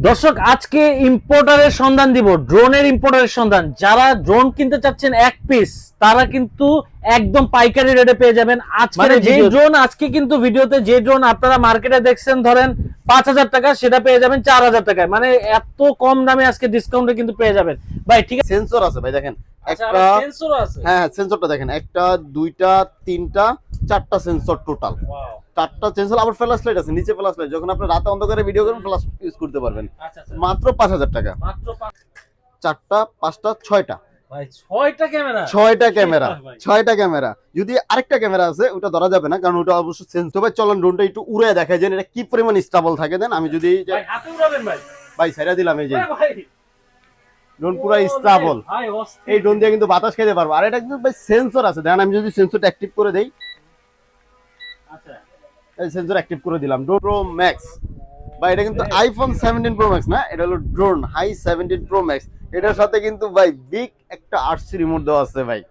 দর্শক আজকে ইম্পোর্টারের সন্ধান দিব, ড্রোনের ইম্পোর্টারের সন্ধান। যারা ড্রোন কিনতে চাচ্ছেন এক পিস, তারা কিন্তু একদম পাইকারি রেটে পেয়ে যাবেন। আজকে যে ড্রোন আজকে কিন্তু ভিডিওতে যে ড্রোন আপনারা মার্কেটে দেখছেন ধরেন 5,000 টাকা, সেটা পেয়ে যাবেন 4,000 টাকায়। মানে এত কম দামে আজকে ডিসকাউন্টে কিন্তু পেয়ে যাবেন ভাই। ঠিক আছে, সেন্সর আছে ভাই, দেখেন একটা সেন্সর আছে। হ্যাঁ, সেন্সরটা দেখেন, একটা দুইটা তিনটা চারটা সেন্সর টোটাল। চারটা সেন্সর, আবার ফ্ল্যাশ লাইট আছে, নিচে ফ্ল্যাশ লাইট, যখন আপনি রাতে অন্ধকারে ভিডিও করেন ফ্ল্যাশ ইউজ করতে পারবেন। মাত্র 5,000 টাকা, মাত্র চারটা পাঁচটা ছয়টা ভাই, ছয়টা ক্যামেরা, ছয়টা ক্যামেরা, ছয়টা ক্যামেরা। যদি আরেকটা ক্যামেরা আছে ওটা ধরা যাবে না, কারণ ওটা অবশ্য সেন্সর। ভাই চলুন ড্রোনটা একটু উড়ে দেখাই যে এটা কি পরিমাণ স্টেবল থাকে। দেন আমি যদি ভাই হাতে উড়াবেন ভাই, ভাই ছাইরা দিলাম, এই যে ভাই ড্রোন পুরো স্টেবল। এই ড্রোন দিয়ে কিন্তু বাতাস খেতে পারবো। আর এটা কিন্তু ভাই সেন্সর আছে, দেখেন আমি যদি সেন্সরটা অ্যাক্টিভ করে দেই, আচ্ছা এই সেন্সর অ্যাক্টিভ করে দিলাম। ড্রোন প্রো ম্যাক্স ভাই, এটা কিন্তু আইফোন 17 প্রো ম্যাক্স না, এটা হলো ড্রোন হাই 17 প্রো ম্যাক্স। এটার সাথে কিন্তু ভাই বিগ একটা আরসি রিমোট দেওয়া আছে ভাই।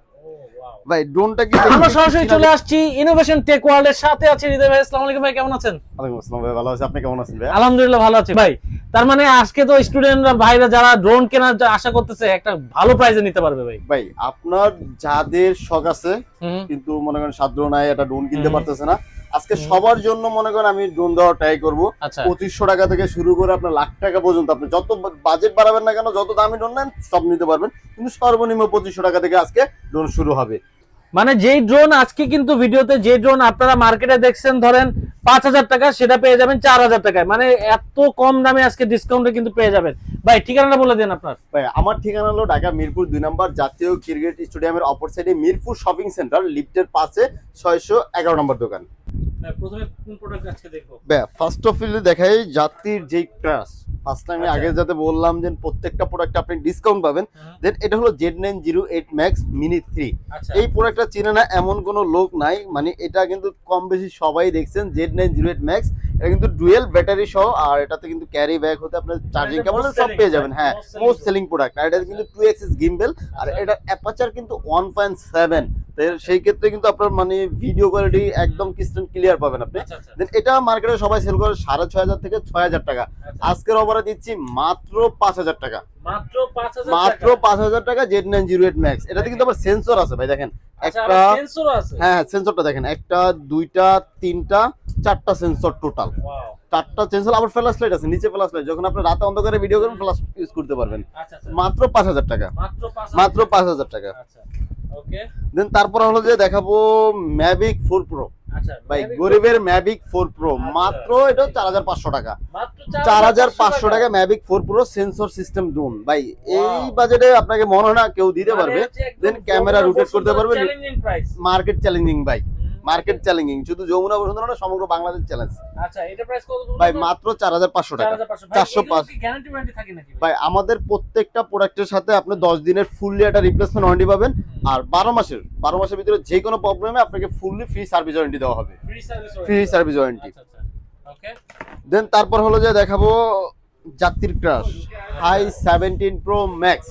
ভাই ড্রোনটা কি আমরা সরাসরি চলে আসছি ইনোভেশন টেক ওয়ার্ল্ড এর সাথে আছে হৃদয় ভাই। আসসালামু আলাইকুম ভাই, কেমন আছেন? ওয়ালাইকুম আসসালাম ভাই, ভালো আছি, আপনি কেমন আছেন ভাই? আলহামদুলিল্লাহ ভালো আছি ভাই। তার মানে আজকে তো স্টুডেন্টরা ভাইরা যারা ড্রোন কেনার আশা করতেছে একটা ভালো প্রাইসে নিতে পারবে ভাই। ভাই আপনার যাদের শখ আছে কিন্তু মনে করেন সাধ্য নাই, একটা ড্রোন কিনতে পারতেছে না, আজকে সবার জন্য মনে করেন আমি ড্রোন দেওয়া ট্রাই করবো। 2500 টাকা থেকে শুরু করে আপনার লাখ টাকা পর্যন্ত, আপনি যত বাজেট বাড়াবেন না কেন, যত দামি ড্রোন নেন সব নিতে পারবেন, কিন্তু সর্বনিম্ন 2500 টাকা থেকে আজকে ড্রোন শুরু হবে। মানে যেই ড্রোন আজকে কিন্তু ভিডিওতে যে ড্রোন আপনারা মার্কেটে দেখছেন ধরেন 5,000 টাকা, সেটা পেয়ে যাবেন 4,000 টাকায়। মানে এত কম দামে আজকে ডিসকাউন্টে কিন্তু পেয়ে যাবেন ভাই। ঠিকানাটা বলে দেন আপনার। ভাই আমার ঠিকানা হলো ঢাকা মিরপুর 2 নম্বর জাতীয় ক্রিকেট স্টেডিয়ামের অপর সাইডে মিরপুর শপিং সেন্টার, লিফটের পাশে 611 নম্বর দোকান। প্রথমে কোন প্রোডাক্ট আজকে দেখব? ফার্স্ট অফ অল দেখাই জাতির যেই ক্রাশ। ফার্স্ট টাইম আগে যাতে বললাম যে প্রত্যেকটা প্রোডাক্টে আপনি ডিসকাউন্ট পাবেন। দেন এটা হলো Z908 Max Mini 3। এই প্রোডাক্টটা চিনে না এমন কোনো লোক নাই, মানে এটা কিন্তু কম বেশি সবাই দেখছেন। Z908 Max এটা কিন্তু ডুয়েল ব্যাটারি সহ, আর এটাতে কিন্তু ক্যারি ব্যাগ হতে আপনার চার্জিং কেবল সব পেয়ে যাবেন। হ্যাঁ, মোস্ট সেলিং প্রোডাক্ট। আর এটা কিন্তু 2 এক্সিস গিম্বেল, আর এটা অ্যাপারচার কিন্তু 1.7। সেই ক্ষেত্রে কিন্তু আপনার মানে ভিডিও কোয়ালিটি একদম ক্লিয়ার পাবেন আপনি। দেন এটা মার্কেটে সবাই সেল করে 6,500 থেকে 6,000 টাকা। আজকের অফারে দিচ্ছি মাত্র 5,000 টাকা, মাত্র 5,000 টাকা Z908 Max। এটাতে কিন্তু আবার সেন্সর আছে ভাই, দেখেন একটা সেন্সর আছে। হ্যাঁ, সেন্সরটা দেখেন, একটা দুইটা তিনটা চারটা সেন্সর টোটাল। চারটা সেন্সর, আবার ফ্ল্যাশ লাইট আছে, নিচে ফ্ল্যাশ লাইট, যখন আপনি রাতে অন্ধকারে ভিডিও করেন ফ্ল্যাশ ইউজ করতে পারবেন। মাত্র 5,000 টাকা, মাত্র 5,000 টাকা। ওকে, দেন তারপর হলো যে দেখাবো ম্যাভিক 4 প্রো। ভাই গরিবের ম্যাভিক 4 প্রো মাত্র এটা 4,500 টাকা, 4,500 টাকা Mavic 4 pro sensor system drone. ভাই এই বাজেটে আপনাকে মনে হয় না কেউ দিতে পারবে। দেন ক্যামেরা রোটেট করতে পারবে, মার্কেট চ্যালেঞ্জিং ভাই, মার্কেট চ্যালেঞ্জিং। শুধু যমুনা বসুন্ধরা না, সমগ্র বাংলাদেশ চ্যালেঞ্জ। আচ্ছা, এটা প্রাইস কত ভাই? মাত্র 4,500 টাকা, 405। গ্যারান্টি ওয়ারেন্টি থাকে নাকি ভাই আমাদের প্রত্যেকটা প্রোডাক্টের সাথে আপনি 10 দিনের ফুললি একটা রিপ্লেসমেন্ট ওয়ারেন্টি পাবেন, আর 12 মাসের ভিতরে যে কোনো প্রবলেমে আপনাকে ফুললি ফ্রি সার্ভিস ওয়ারেন্টি দেওয়া হবে, ফ্রি সার্ভিস ওয়ারেন্টি। ওকে, দেন তারপর হলো যে দেখাবো জাতির ক্রাশ হাই 17 প্রো ম্যাক্স।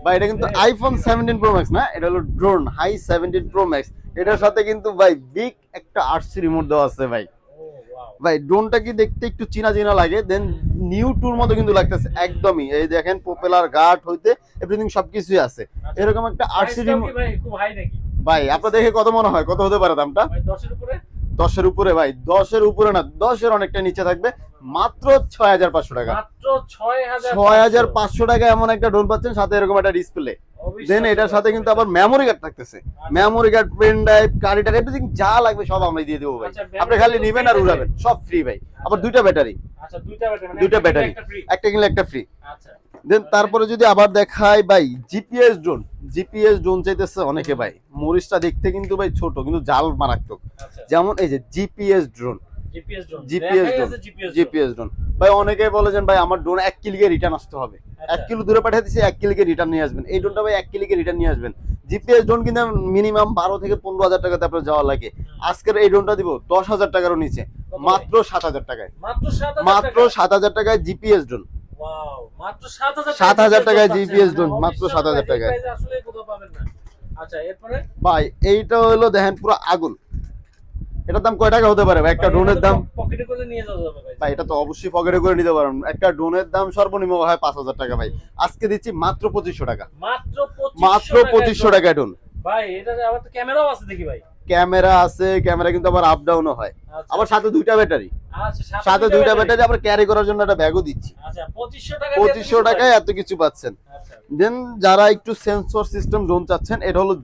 ভাই এটা কিন্তু আইফোন 17 প্রো ম্যাক্স না, এটা হলো ড্রোন হাই 17 প্রো ম্যাক্স। এটার সাথে কিন্তু ভাই বিগ একটা আরসি রিমোট দেওয়া আছে ভাই। ভাই ড্রোনটা কি দেখতে একটু চিনা চিনা লাগে, দেন নিউ টুর মতো কিন্তু লাগতেছে একদমই। এই দেখেন প্রপেলার গার্ড হইতে এভরিথিং সবকিছুই আছে। এরকম একটা আরসি রিমোট ভাই আপনার দেখে কত মনে হয়, কত হতে পারে দামটা? 10-এর উপরে ভাই, 10-এর উপরে না, 10-এর অনেকটা নিচে থাকবে। মাত্র 6,500 টাকা, মাত্র 6,500 টাকা এমন একটা ড্রোন পাচ্ছেন, সাথে এরকম একটা ডিসপ্লে। দেন এটার সাথে কিন্তু আবার মেমোরি কার্ড থাকতেছে, মেমোরি কার্ড, পেন ড্রাইভ, কারিটার, এভরিথিং যা লাগবে সব আমরা দিয়ে দেবো ভাই। আপনি খালি নেবেন আর উড়াবেন, সব ফ্রি ভাই। আবার দুইটা ব্যাটারি, দুইটা ব্যাটারি, একটা কিনলে একটা ফ্রি। দেন তারপরে যদি আবার দেখাই ভাই জিপিএস ড্রোন চাইতেছে অনেকে ভাই। মরিচটা দেখতে কিন্তু ভাই ছোট, কিন্তু জাল মারাত্মক। যেমন এই যে জিপিএস ড্রোন ভাই, অনেকে বলেছেন ভাই আমার ড্রোন 1 কিলোকে রিটার্ন আসতে হবে, 1 কিলো দূরে পাঠিয়ে দিচ্ছি, 1 কিলোকে রিটার্ন নিয়ে আসবেন। এই ড্রোনটা ভাই 1 কিলোকে রিটার্ন নিয়ে আসবেন। জিপিএস ড্রোন কিন্তু মিনিমাম 12 থেকে 15,000 টাকাতে আপনার যাওয়া লাগে। আজকের এই ড্রোনটা দিব 10,000 টাকারও নিচে, মাত্র 7,000 টাকায়, মাত্র 7,000 টাকায় জিপিএস ড্রোন। 7,000 টাকায় জিপিএস ড্রোন, মাত্র 7,000 টাকায়। আচ্ছা, এরপরে ভাই এইটা হলো দেখেন পুরো আগুন। এটার দাম কয় টাকা হতে পারে ভাই? একটা ড্রোনের দাম পকেটে করে নিয়ে যাওয়া যাবে ভাই। ভাই এটা তো অবশ্যই পকেটে করে নিতে পারবেন। একটা ড্রোনের দাম সর্বনিম্ন হয় 5,000 টাকা ভাই। আজকে দিচ্ছি মাত্র 2500 টাকা। মাত্র 2500 টাকা ড্রোন ভাই। এটা আবার তো ক্যামেরাও আছে দেখি ভাই। ক্যামেরা আছে, ক্যামেরা কিন্তু আবার আপ ডাউনও হয়। আচ্ছা। আবার সাথে দুইটা ব্যাটারি, আচ্ছা, সাথে দুইটা ব্যাটারি আবার ক্যারি করার জন্য একটা ব্যাগও দিচ্ছি। আচ্ছা 2500 টাকা 2500 টাকায় এত কিছু পাচ্ছেন। আচ্ছা। দেন যারা একটু সেন্সর সিস্টেম ড্রোন চাচ্ছেন, এটা হলো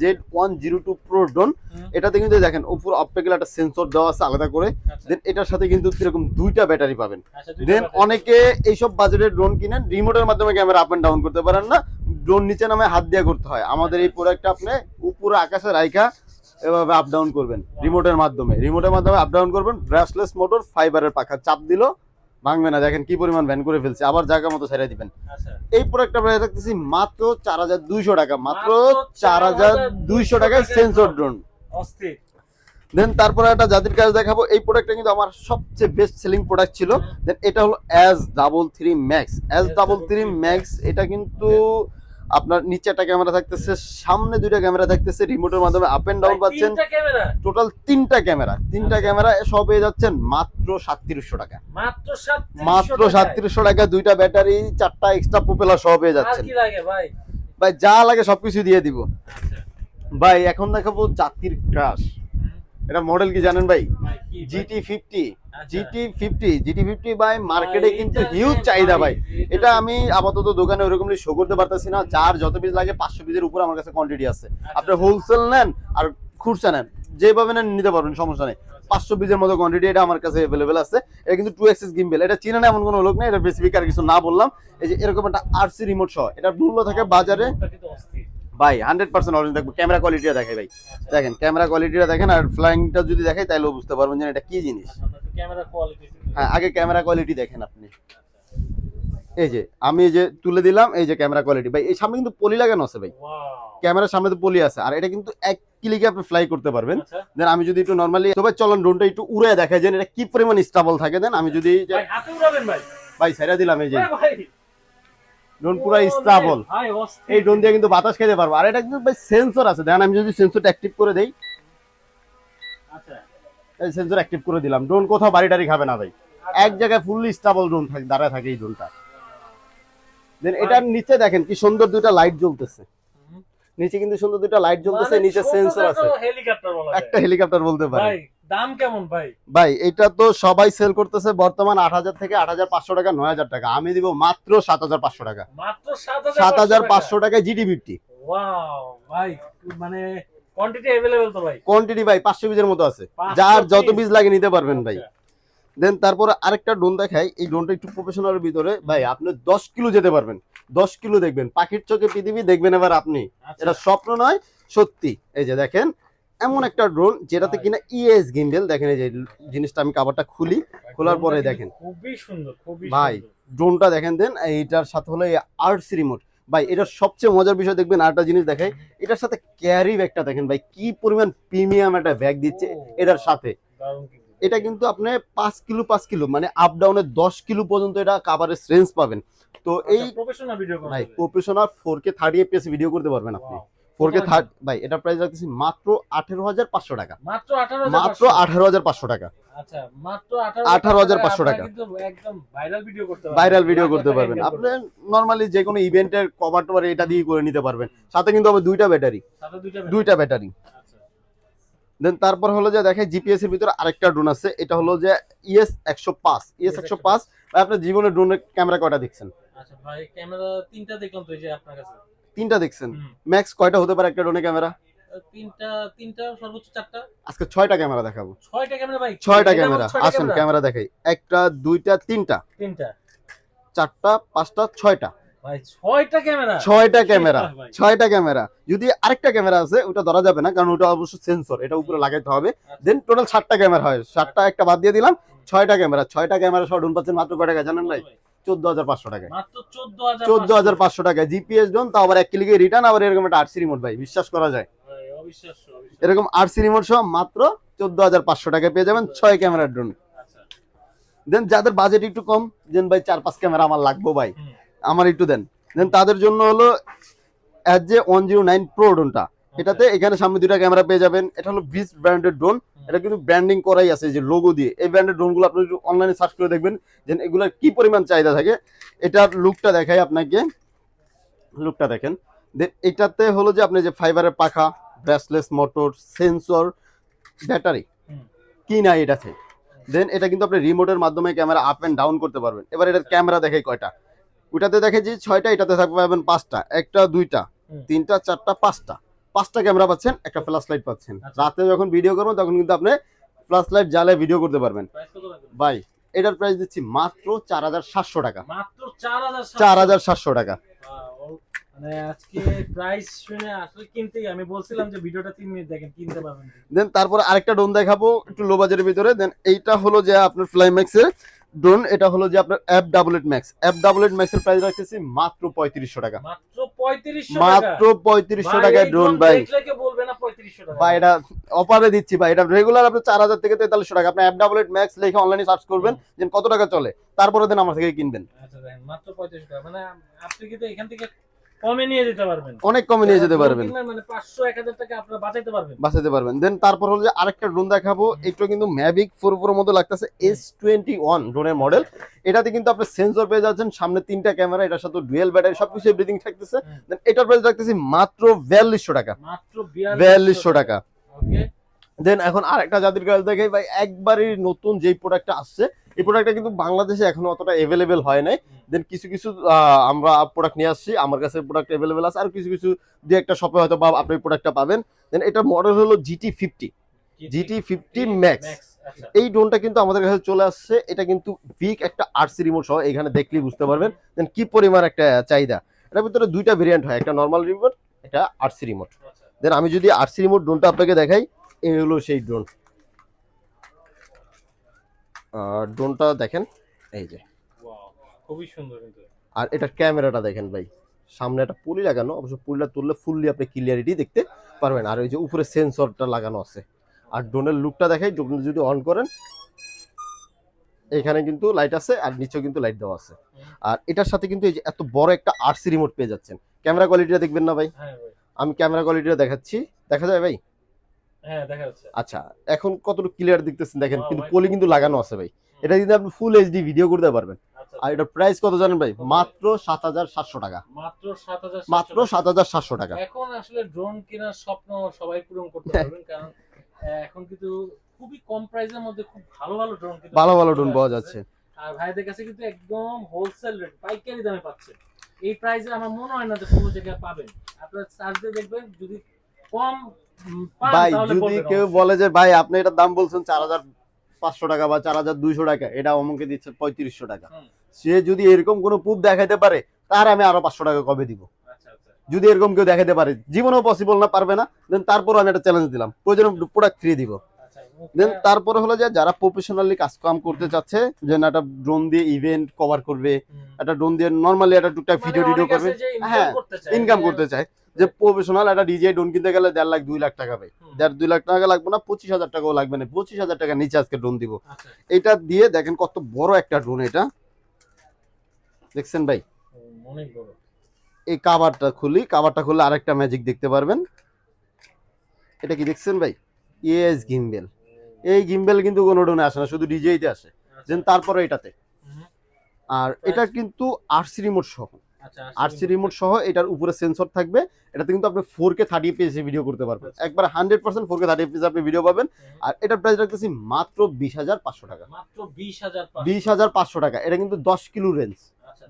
Z102 Pro ড্রোন। এটাতে কিন্তু দেখেন উপর অপটিক্যাল একটা সেন্সর দেওয়া আছে আলাদা করে। দেন এটার সাথে কিন্তু এরকম দুইটা ব্যাটারি পাবেন। দেন অনেকে এইসব বাজেটের ড্রোন কিনেন, রিমোটের মাধ্যমে ক্যামেরা আপ এন্ড ডাউন করতে পারেন না, ড্রোন নিচে নামে হাত দিয়ে করতে হয়। আমাদের এই প্রোডাক্টটা আপনি উপরে আকাশে রাইখা এভাবে আপ ডাউন করবেন রিমোটের মাধ্যমে আপ ডাউন করবেন। ব্রাশলেস মোটর, ফাইবারের পাখা, চাপ দিল ভাঙবে না। দেখেন কি পরিমাণ ভ্যান করে ফেলছে, আবার জায়গা মতো ছেড়ে দিবেন। এই প্রোডাক্টটা প্রাইস রাখতেছি মাত্র 4200 টাকা। মাত্র 4200 টাকায় সেন্সর ড্রোন। দেন তারপরে একটা জাতির কাজ দেখাবো। এই প্রোডাক্টটা কিন্তু আমার সবচেয়ে বেস্ট সেলিং প্রোডাক্ট ছিল। দেন এটা হলো S33 Max। S33 Max এটা কিন্তু আপনার নিচে একটা ক্যামেরা থাকতেছে, সামনে দুইটা ক্যামেরা থাকতেছে, রিমোটের মাধ্যমে আপ এন্ড ডাউন পাচ্ছেন। টোটাল তিনটা ক্যামেরা সব পেয়ে যাচ্ছেন মাত্র 3700 টাকা। মাত্র 3700 টাকা, দুইটা ব্যাটারি, চারটা এক্সট্রা প্রপেলার সব পেয়ে যাচ্ছেন। ভাই যা লাগে সবকিছু দিয়ে দিব ভাই। এখন দেখাবো জাতির ক্রাশ। এটা মডেল কি জানেন ভাই? GT50 ভাই মার্কেটে কিন্তু হিউজ চাহিদা ভাই। এটা আমি আপাতত দোকানে ওরকম শো করতে পারতেছি না। যার যত পিস লাগে 500 পিসের উপর আমার কাছে কোয়ান্টিটি আছে। আপনি হোলসেল নেন আর খুচরা নেন, যেভাবে নেন নিতে পারবেন, সমস্যা নেই। 500 পিসের মতো কোয়ান্টিটি এটা আমার কাছে अवेलेबल আছে। এটা কিন্তু 2 অ্যাক্সিস গিম্বল। এটা চিনেন এমন কোনো লোক নেই, এটা স্পেসিফিক আর কিছু না বললাম। এই যে এরকম একটা আরসি রিমোট সহ এটা মূল্য থাকে বাজারে ভাই 100% অরিজিনাল থাকবে। ক্যামেরা কোয়ালিটিটা দেখাই ভাই, দেখেন ক্যামেরা কোয়ালিটিটা দেখেন, আর ফ্লাইংটা যদি দেখাই তাহলে বুঝতে পারবেন যে এটা কি জিনিস। ক্যামেরা কোয়ালিটি, হ্যাঁ আগে ক্যামেরা কোয়ালিটি দেখেন আপনি। এই যে আমি এই যে তুলে দিলাম, এই যে ক্যামেরা কোয়ালিটি ভাই। এই সামনে কিন্তু পলি লাগানো আছে ভাই, ক্যামেরার সামনে তো পলি আছে। আর এটা কিন্তু এক ক্লিকে আপনি ফ্লাই করতে পারবেন। দেন আমি যদি একটু নরমালি তো ভাই চলুন ড্রোনটা একটু উড়ে দেখাই যে এটা কি পরিমাণ স্টেবল থাকে। দেন আমি যদি ভাই হাতে উড়াবেন ভাই, ভাই ছেড়ে দিলাম, এই যে ড্রোন পুরো স্টেবল। এই ড্রোন দিয়ে কিন্তু বাতাস খেতে পারবো। আর এটা কিন্তু ভাই সেন্সর আছে। দেখেন আমি যদি সেন্সরটা অ্যাক্টিভ করে দেই, আচ্ছা এই সেন্সর অ্যাক্টিভ করে দিলাম, ড্রোন কোথাও বাড়ি টাড়ি খাবে না ভাই। এক জায়গায় ফুললি স্টেবল ড্রোন থাকে, দাঁড়ায় থাকে এই ড্রোনটা। দেন এটার নিচে দেখেন কি সুন্দর দুইটা লাইট জ্বলতেছে, নিচে কিন্তু সুন্দর দুইটা লাইট জ্বলতেছে, নিচে সেন্সর আছে। হেলিকপ্টার বলা যায়, একটা হেলিকপ্টার বলতে পারে। ভাই দাম কেমন ভাই? ভাই এটা তো সবাই সেল করতেছে বর্তমান 8000 থেকে 8500 টাকা, 9000 টাকা। আমি দিব মাত্র 7500 টাকা। মাত্র 7500 টাকায় GT50। ওয়াও ভাই, মানে কোয়ান্টিটি अवेलेबल তো ভাই? কোয়ান্টিটি ভাই 500 পিসের মতো আছে, যার যত পিস লাগে নিতে পারবেন ভাই। দেন তারপর আরেকটা ড্রোন দেখাই। এই ড্রোনটা একটু প্রফেশনালের ভিতরে ভাই, আপনি 10 কিলো যেতে পারবেন। 10 কিলো দেখবেন, পাখির চোখে পৃথিবী দেখবেন এবার আপনি। এটা স্বপ্ন নয়, সত্যি। এই যে দেখেন এমন একটা ড্রোন যেটাতে কিনা ইএস গিম্বল। দেখেন এই যে জিনিসটা আমি কভারটা খুলি, খোলার পরে দেখেন খুবই সুন্দর, খুবই ভাই ড্রোনটা দেখেন। দেন এইটার সাথে হলো এই আরসি রিমোট ভাই। এটার সবচেয়ে মজার বিষয় দেখবেন, আরেকটা জিনিস দেখাই, এটার সাথে ক্যারি ব্যাগটা দেখেন ভাই, কি পরিমাণ প্রিমিয়াম একটা ব্যাগ দিচ্ছে এটার সাথে। এটা কিন্তু আপনি 5 কিলো মানে আপ ডাউনে 10 কিলো পর্যন্ত এটা কভারেজ রেঞ্জ পাবেন। তো এই প্রফেশনাল ভিডিও ভাই প্রফেশনাল 4K 30 fps ভিডিও করতে পারবেন আপনি। 4K 30 ভাই এটা প্রাইস রাখতেছি মাত্র 18500 টাকা। মাত্র 18500 টাকা। আচ্ছা মাত্র 18500 টাকা কিন্তু একদম ভাইরাল ভিডিও করতে পারবেন। আপনি নরমালি যে কোনো ইভেন্টের কভার টভার এটা দিয়ে করে নিতে পারবেন। সাথে কিন্তু আবার দুইটা ব্যাটারি। দেন তারপর হলো যে দেখে জিপিএস এর ভিতরে আরেকটা ড্রোন আছে। এটা হলো যে ES105 ভাই। আপনার জীবনে ড্রোনের ক্যামেরা কয়টা দেখছেন? আচ্ছা ভাই ক্যামেরা তিনটা দেখলাম তো, এই যে আপনার কাছে তিনটা দেখছেন। ম্যাক্স কয়টা হতে পারে একটা ড্রোনের ক্যামেরা? তিনটা সর্বোচ্চ চারটা। আজকে 6টা ক্যামেরা দেখাবো। 6টা ক্যামেরা ভাই? 6টা ক্যামেরা। আসেন ক্যামেরা দেখাই। একটা দুইটা তিনটা চারটা পাঁচটা ছয়টা ভাই। 6টা ক্যামেরা, 6টা ক্যামেরা। যদি আরেকটা ক্যামেরা আছে ওটা ধরা যাবে না, কারণ ওটা অবশ্য সেন্সর, এটা উপরে লাগাইতে হবে। দেন টোটাল 7টা ক্যামেরা হয়। 7টা একটা বাদ দিয়ে দিলাম, 6টা ক্যামেরা সহ ড্রোন পাচ্ছেন মাত্র কয় টাকা জানেন ভাই? 14500 টাকা। মাত্র 14500 টাকা জিপিএস ড্রোন, তাও আবার এক ক্লিকে রিটার্ন, আবার এরকম একটা আরসি রিমোট ভাই। বিশ্বাস করা যায়? অবিশ্বাস্য। এরকম আরসি রিমোট সহ মাত্র 14500 টাকায় পেয়ে যাবেন 6 ক্যামেরার ড্রোন। দেন যাদের বাজেট একটু কম, দেন ভাই 4-5 ক্যামেরা আমার লাগবে ভাই, আমার একটু দেন। দেন তাদের জন্য হলো যে 109 Pro ড্রোনটা। এটাতে এখানে সামনে দুইটা ক্যামেরা পেয়ে যাবেন। এটা হলো বিস্ট ব্র্যান্ডের ড্রোন। এটা কিন্তু ব্র্যান্ডিং করাই আছে যে লোগো দিয়ে। এই ব্র্যান্ডের ড্রোনগুলো আপনি যদি অনলাইনে সার্চ করে দেখবেন যে এগুলোর কি পরিমাণ চাহিদা থাকে। এটার লুকটা দেখাই আপনাকে, লুকটা দেখেন। দেন এটাতে হলো যে আপনি যে ফাইবারের পাখা, ব্রেসলেস মোটর, সেন্সর, ব্যাটারি কি নাই এটাতে। দেন এটা কিন্তু আপনি রিমোটের মাধ্যমে ক্যামেরা আপ এন্ড ডাউন করতে পারবেন। এবার এটার ক্যামেরা দেখাই কয়টা, ওইটাতে দেখে যে 6টা, এটাতে থাকবে পাবেন 5টা, একটা 2টা 3টা 4টা 5টা ক্যামেরা পাচ্ছেন, একটা ফ্ল্যাশ লাইট পাচ্ছেন। রাতে যখন ভিডিও করবেন তখন কিন্তু আপনি ফ্ল্যাশ লাইট জ্বালিয়ে ভিডিও করতে পারবেন। ভাই এটার প্রাইস দিচ্ছি মাত্র 4700 টাকা। মাত্র 4700 4700 টাকা। মানে আজকে প্রাইস শুনে আসলে কিনতেই আমি বলছিলাম যে ভিডিওটা 3 মিনিট দেখেন কিনতে পারবেন। দেন তারপর আরেকটা ড্রোন দেখাবো একটু লো বাজেটের ভিতরে। দেন এইটা হলো যে আপনার ফ্লাইম্যাক্স এর ড্রোন। এটা হলো যে আপনার F88 Max। F88 Max এর প্রাইস রাখতেছি মাত্র 3500 টাকা। মাত্র 3500 টাকা, মাত্র 3500 টাকায় ড্রোন ভাই। দেখলে কে বলবে না 3500 টাকা ভাই এটা অফারে দিচ্ছি ভাই। এটা রেগুলার আপনি 4000 থেকে 4300 টাকা। আপনি F88 Max লিখে অনলাইনে সার্চ করবেন যে কত টাকা চলে, তারপরে দেন আমার থেকে কিনবেন। আচ্ছা দেখেন মাত্র 3500 টাকা, মানে আপনি কি তো এখান থেকে কমে নিয়ে যেতে পারবেন, অনেক কমে নিয়ে যেতে পারবেন, মানে 500 1000 টাকা আপনারা বাঁচাতে পারবেন। দেন তারপর হলো যে আরেকটা ড্রোন দেখাবো। এটা কিন্তু ম্যাভিক 4 Pro মতো লাগতেছে, S21 ড্রোনের মডেল। এটাতে কিন্তু আপনি সেন্সর পেয়ে যাচ্ছেন, সামনে 3টা ক্যামেরা, এটার সাথে ডুয়েল ব্যাটারি, সবকিছু এভরিথিং থাকতেছে। দেন এটার প্রাইস রাখতেছি মাত্র 4200 টাকা। মাত্র 4200 টাকা। ওকে। দেন এখন আরেকটা জাতির কাজ দেখাই ভাই, একবারই নতুন যেই প্রোডাক্টটা আসছে, এই প্রোডাক্টটা কিন্তু বাংলাদেশে এখনো অতটা অ্যাভেলেবেল হয় নাই। দেন কিছু কিছু আমরা প্রোডাক্ট নিয়ে আসছি, আমার কাছে প্রোডাক্ট অ্যাভেলেবেল আছে, আর কিছু কিছু যে একটা শপে হয়তো বা আপনি প্রোডাক্টটা পাবেন। দেন এটার মডেল হলো GT50 Max। এই ড্রোনটা কিন্তু আমাদের কাছে চলে আসছে। এটা কিন্তু বিগ একটা আরসি রিমোট সহ, এখানে দেখলেই বুঝতে পারবেন দেন কি পরিমাণ একটা চাহিদা। এটার ভিতরে দুইটা ভেরিয়েন্ট হয়, একটা নর্মাল রিমোট, একটা আরসি রিমোট। দেন আমি যদি আরসি রিমোট ড্রোনটা আপনাকে দেখাই, এই হলো সেই ড্রোন। ড্রোনটা দেখেন, এই যে খুবই সুন্দর কিন্তু। আর এটার ক্যামেরাটা দেখেন ভাই, সামনে একটা পুলি লাগানো, অবশ্য পুলিটা তুললে ফুললি আপনি ক্লিয়ারিটি দেখতে পারবেন। আর ওই যে উপরে সেন্সরটা লাগানো আছে। আর ড্রোনের লুকটা দেখাই, ড্রোন যদি অন করেন এখানে কিন্তু লাইট আছে, আর নিচেও কিন্তু লাইট দেওয়া আছে। আর এটার সাথে কিন্তু এই যে এত বড় একটা আরসি রিমোট পেয়ে যাচ্ছেন। ক্যামেরা কোয়ালিটিটা দেখবেন না ভাই? হ্যাঁ ভাই, আমি ক্যামেরা কোয়ালিটিটা দেখাচ্ছি, দেখা যায় ভাই? হ্যাঁ দেখা যাচ্ছে। আচ্ছা এখন কতটুকু ক্লিয়ার দেখতেছেন দেখেন, কিন্তু পলি কিন্তু লাগানো আছে ভাই। এটা কিন্তু আপনি ফুল এইচডি ভিডিও করতে পারবেন। আর এটা প্রাইস কত জানেন ভাই? মাত্র 7700 টাকা। মাত্র 7700 টাকা। এখন আসলে ড্রোন কেনার স্বপ্ন সবাই পূরণ করতে পারবেন, কারণ এখন কিন্তু খুবই কম প্রাইসের মধ্যে খুব ভালো ভালো ড্রোন কিন্তু ভালো ড্রোন পাওয়া যাচ্ছে। আর ভাইদের কাছে কিন্তু একদম হোলসেল রেট, পাইকারি দামে পাচ্ছেন। এই প্রাইসে আমার মনে হয় না যে কোনো জায়গায় পাবেন। আপনারা সার্চ দিয়ে দেখবেন, যদি কম ভাই যদি কেউ বলে যে ভাই আপনি এটার দাম বলছেন 4500 টাকা বা 4200 টাকা, এটা অমুকে দিচ্ছে 3500 টাকা, সে যদি এরকম কোনো প্রুফ দেখাইতে পারে, তার আমি আরো 500 টাকা কবে দিব। যদি এরকম কেউ দেখাইতে পারে, জীবনেও পসিবল না, পারবে না, দেন তারপরও আমি একটা চ্যালেঞ্জ দিলাম, প্রয়োজনে প্রোডাক্ট ফ্রি দিব। দেন তারপরে হলো যে যারা প্রফেশনালি কাজ কাম করতে চাচ্ছে, যে না একটা ড্রোন দিয়ে ইভেন্ট কভার করবে, একটা ড্রোন দিয়ে নরমালি একটা টুকটাক ভিডিও করবে, হ্যাঁ ইনকাম করতে চায়, যে প্রফেশনাল একটা ডিজে ড্রোন কিনতে গেলে 1.5 লাখ 2 লাখ টাকা ভাই, 1.5 2 লাখ টাকা লাগবে না, 25,000 টাকাও লাগবে না, 25,000 টাকা নিচে আজকে ড্রোন দিব। এটা দিয়ে দেখেন কত বড় একটা ড্রোন, এটা দেখছেন ভাই? অনেক বড়। এই কাভারটা খুললে আরেকটা ম্যাজিক দেখতে পারবেন। এটা কি দেখছেন ভাই? ES gimbal. এই গিম্বেল কিন্তু কোনো ড্রোনে আসে না, শুধু ডিজেইতে আসে। দেন তারপরে এটাতে, আর এটা কিন্তু আরসি রিমোট সহ, আরসি রিমোট সহ এটার উপরে সেন্সর থাকবে। এটাতে কিন্তু আপনি 4K 30 fps ভিডিও করতে পারবেন, একবার 100% 4K 30 fps আপনি ভিডিও পাবেন। আর এটার প্রাইস রাখতেছি মাত্র 20,500 টাকা। মাত্র 20,500 20,500 টাকা। এটা কিন্তু 10 kilo range,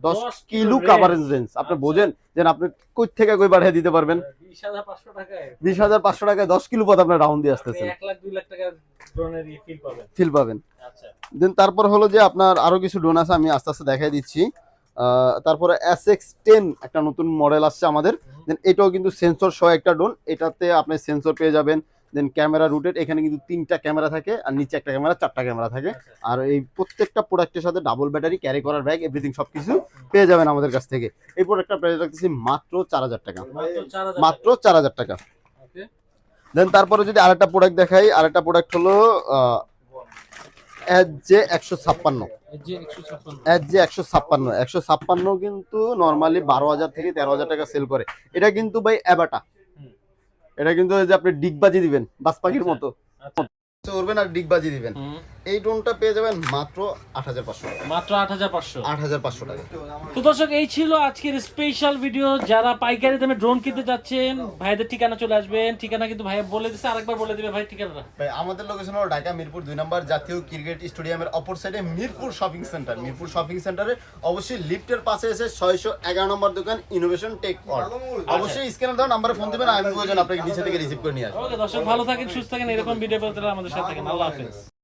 10 kilo coverage range. আপনি বোঝেন যে আপনি কই থেকে কই পাঠিয়ে দিতে পারবেন। 20,500 টাকায় 20,500 টাকায় 10 কিলো পথ আপনার রাউন্ড দিয়ে আসতেছেন, 1 লাখ 2 লাখ টাকা ড্রোনের ফিল পাবেন। আচ্ছা দেন তারপর হলো যে আপনার আরো কিছু ড্রোন আছে, আমি আস্তে আস্তে দেখাই দিচ্ছি। তারপরে SX10 একটা নতুন মডেল আসছে আমাদের। দেন এটাও কিন্তু সেন্সর সহ একটা ড্রোন, এটাতে আপনি সেন্সর পেয়ে যাবেন। দেন ক্যামেরা রুটেড, এখানে কিন্তু 3টা ক্যামেরা থাকে, আর নিচে একটা ক্যামেরা, 4টা ক্যামেরা থাকে। আর এই প্রত্যেকটা প্রোডাক্টের সাথে ডাবল ব্যাটারি, ক্যারি করার ব্যাগ, এভরিথিং সবকিছু পেয়ে যাবেন আমাদের কাছ থেকে। এই প্রোডাক্টটা প্রাইস রাখতেছি মাত্র 4000 টাকা। মাত্র 4000 টাকা। দেন তারপরে যদি আরেকটা প্রোডাক্ট দেখাই, আরেকটা প্রোডাক্ট হলো HJ156। HJ156 কিন্তু নরমালি 12,000 থেকে 13,000 টাকা সেল করে। এটা কিন্তু ভাই অ্যাবাটা, এটা কিন্তু ওই যে আপনি ডিগবাজি দিবেন বাস পাখির আচ্ছা, মতো আচ্ছা। উড়বেন আর ডিগবাজি দিবেন। হুম, এই ড্রোনটা পেয়ে যাবেন মাত্র 8500 টাকা। মাত্র 8500। 8500 টাকা। তো দর্শক এই ছিল আজকের স্পেশাল ভিডিও। যারা পাইকারি দামে ড্রোন কিনতে যাচ্ছেন ভাইদের ঠিকানা চলে আসবেন। ঠিকানা কিন্তু ভাই বলে দিছে, আরেকবার বলে দিবে ভাই ঠিকানাটা। ভাই আমাদের লোকেশন হলো ঢাকা মিরপুর 2 নম্বর জাতীয় ক্রিকেট স্টেডিয়ামের অপর সাইডে Mirpur shopping centre. Mirpur shopping সেন্টারে অবশ্যই লিফটের পাশে এসে 611 নম্বর দোকান ইনোভেশন টেক ওয়ার্ল্ড। অবশ্যই স্ক্যানার দাও নাম্বারে ফোন দিবেন, আমি প্রয়োজন আপনাকে নিচে থেকে রিসিভ করে নিয়ে আসবো। ওকে দর্শক, ভালো থাকেন, সুস্থ থাকেন, এরকম ভিডিও পেতে আমাদের সাথে থাকেন। আল্লাহ হাফেজ।